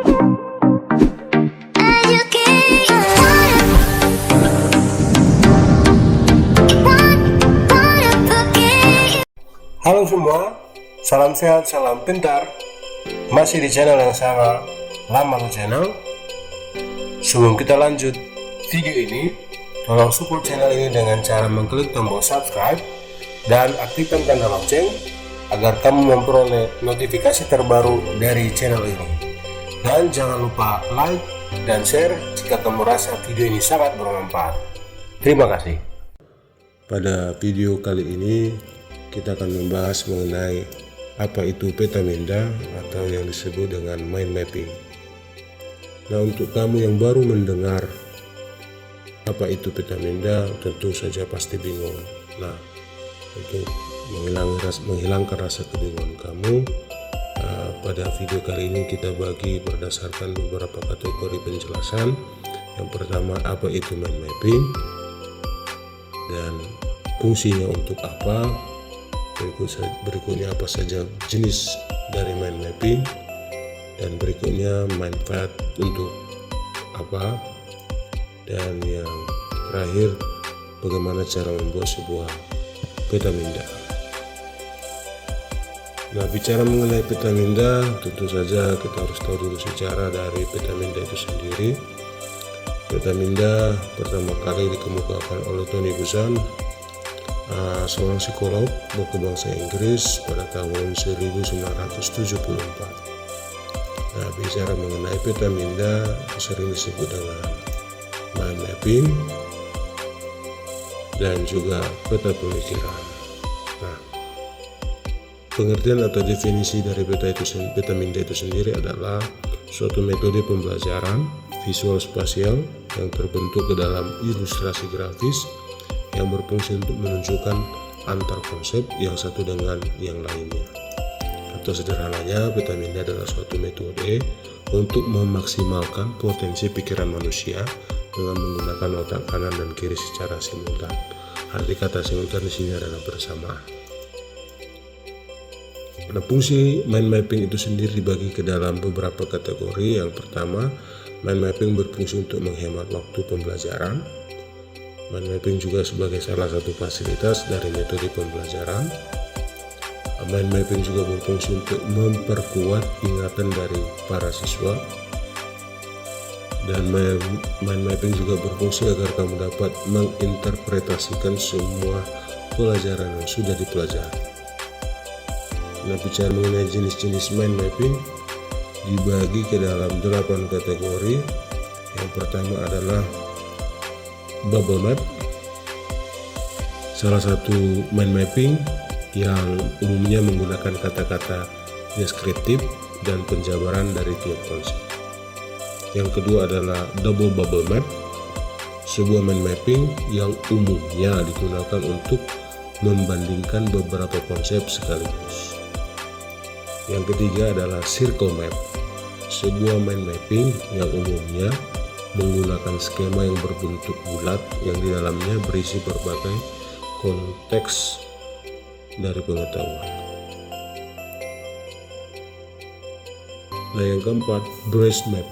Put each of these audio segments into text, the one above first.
Halo semua, salam sehat, salam pintar. Masih di channel yang sama, Lamalu Channel. Sebelum kita lanjut video ini, tolong support channel ini dengan cara mengklik tombol subscribe dan aktifkan tanda lonceng agar kamu memperoleh notifikasi terbaru dari channel ini. Dan jangan lupa like dan share jika kamu rasa video ini sangat bermanfaat. Terima kasih. Pada video kali ini kita akan membahas mengenai apa itu peta minda atau yang disebut dengan mind mapping. Nah, untuk kamu yang baru mendengar apa itu peta minda, tentu saja pasti bingung. Nah, untuk menghilangkan rasa kebingungan kamu, pada video kali ini kita bagi berdasarkan beberapa kategori penjelasan. Yang pertama, apa itu mind mapping dan fungsinya untuk apa. Berikutnya apa saja jenis dari mind mapping, dan berikutnya manfaat untuk apa, dan yang terakhir bagaimana cara membuat sebuah peta minda. Nah, bicara mengenai peta minda, tentu saja kita harus tahu dulu sejarah dari peta minda itu sendiri. Peta minda pertama kali dikemukakan oleh Tony Buzan, seorang psikolog berbahasa Inggris pada tahun 1974. Nah, bicara mengenai peta minda sering disebut dengan mind mapping dan juga peta pemikiran. Nah, pengertian atau definisi dari peta minda itu sendiri adalah suatu metode pembelajaran visual spasial yang terbentuk ke dalam ilustrasi grafis yang berfungsi untuk menunjukkan antar konsep yang satu dengan yang lainnya. Atau sederhananya, peta minda adalah suatu metode untuk memaksimalkan potensi pikiran manusia dengan menggunakan otak kanan dan kiri secara simultan. Arti kata simultan di sini adalah bersamaan. Nah, fungsi mind mapping itu sendiri dibagi ke dalam beberapa kategori. Yang pertama, mind mapping berfungsi untuk menghemat waktu pembelajaran. Mind mapping juga sebagai salah satu fasilitas dari metode pembelajaran. Mind mapping juga berfungsi untuk memperkuat ingatan dari para siswa. Dan mind mapping juga berfungsi agar kamu dapat menginterpretasikan semua pelajaran yang sudah dipelajari. Nah, bicara mengenai jenis-jenis mind mapping dibagi ke dalam 8 kategori. Yang pertama adalah bubble map, salah satu mind mapping yang umumnya menggunakan kata-kata deskriptif dan penjabaran dari tiap konsep. Yang kedua adalah double bubble map, sebuah mind mapping yang umumnya digunakan untuk membandingkan beberapa konsep sekaligus. Yang ketiga adalah circle map, sebuah mind mapping yang umumnya menggunakan skema yang berbentuk bulat yang di dalamnya berisi berbagai konteks dari pengetahuan. Nah, yang keempat, brace map,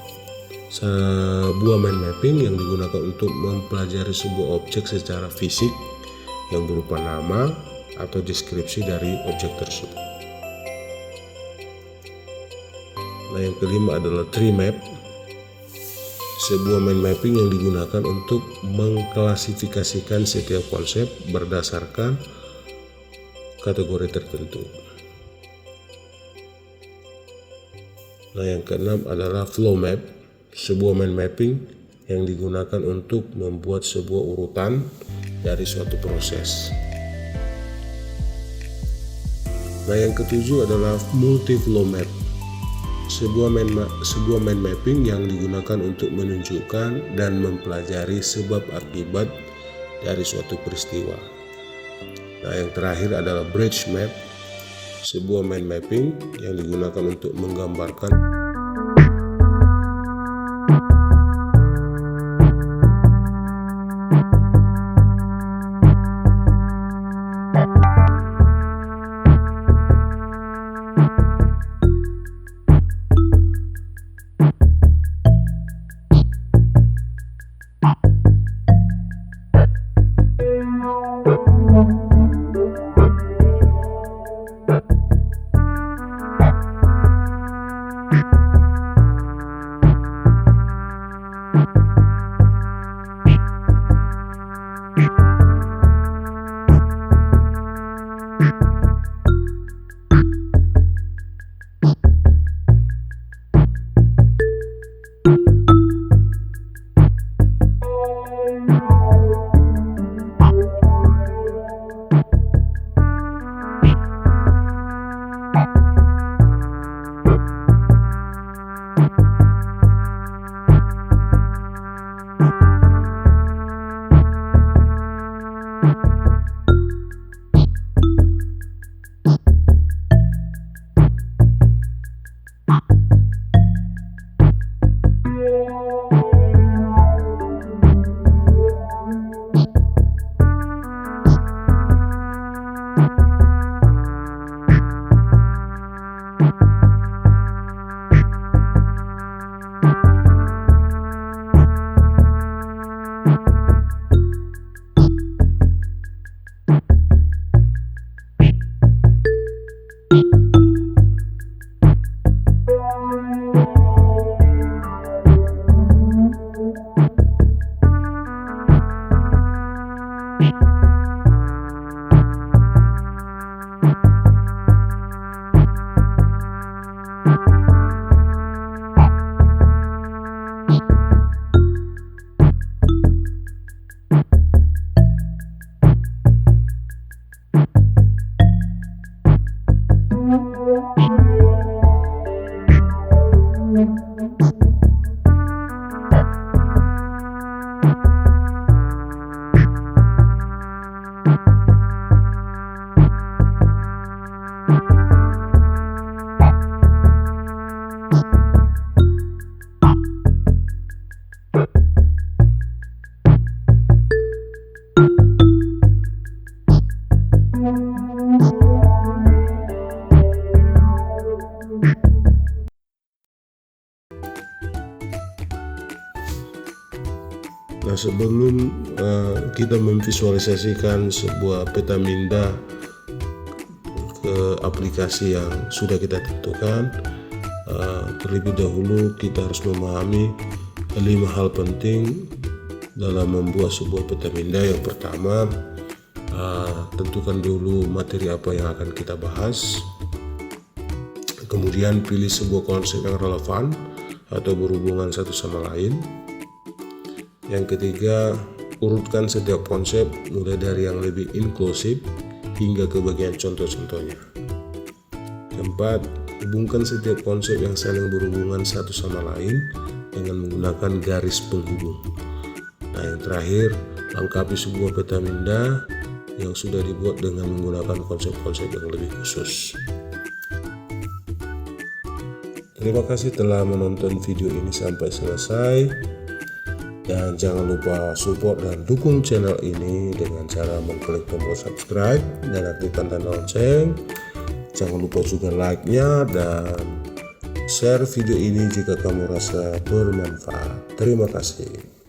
sebuah mind mapping yang digunakan untuk mempelajari sebuah objek secara fisik yang berupa nama atau deskripsi dari objek tersebut. Nah, yang kelima adalah tree map, sebuah mind mapping yang digunakan untuk mengklasifikasikan setiap konsep berdasarkan kategori tertentu. Nah, yang keenam adalah flow map, sebuah mind mapping yang digunakan untuk membuat sebuah urutan dari suatu proses. Nah, yang ketujuh adalah multi flow map, sebuah mind mapping yang digunakan untuk menunjukkan dan mempelajari sebab akibat dari suatu peristiwa. Nah, yang terakhir adalah bridge map, sebuah mind mapping yang digunakan untuk menggambarkan Nah, sebelum kita memvisualisasikan sebuah peta minda ke aplikasi yang sudah kita tentukan, terlebih dahulu kita harus memahami 5 hal penting dalam membuat sebuah peta minda. Yang pertama, tentukan dulu materi apa yang akan kita bahas. Kemudian pilih sebuah konsep yang relevan atau berhubungan satu sama lain. Yang ketiga, urutkan setiap konsep mulai dari yang lebih inklusif hingga ke bagian contoh-contohnya. Keempat, hubungkan setiap konsep yang saling berhubungan satu sama lain dengan menggunakan garis penghubung. Nah, yang terakhir, lengkapi sebuah peta minda yang sudah dibuat dengan menggunakan konsep-konsep yang lebih khusus. Terima kasih telah menonton video ini sampai selesai. Dan jangan lupa support dan dukung channel ini dengan cara mengklik tombol subscribe dan aktifkan tanda lonceng. Jangan lupa juga like-nya dan share video ini jika kamu rasa bermanfaat. Terima kasih.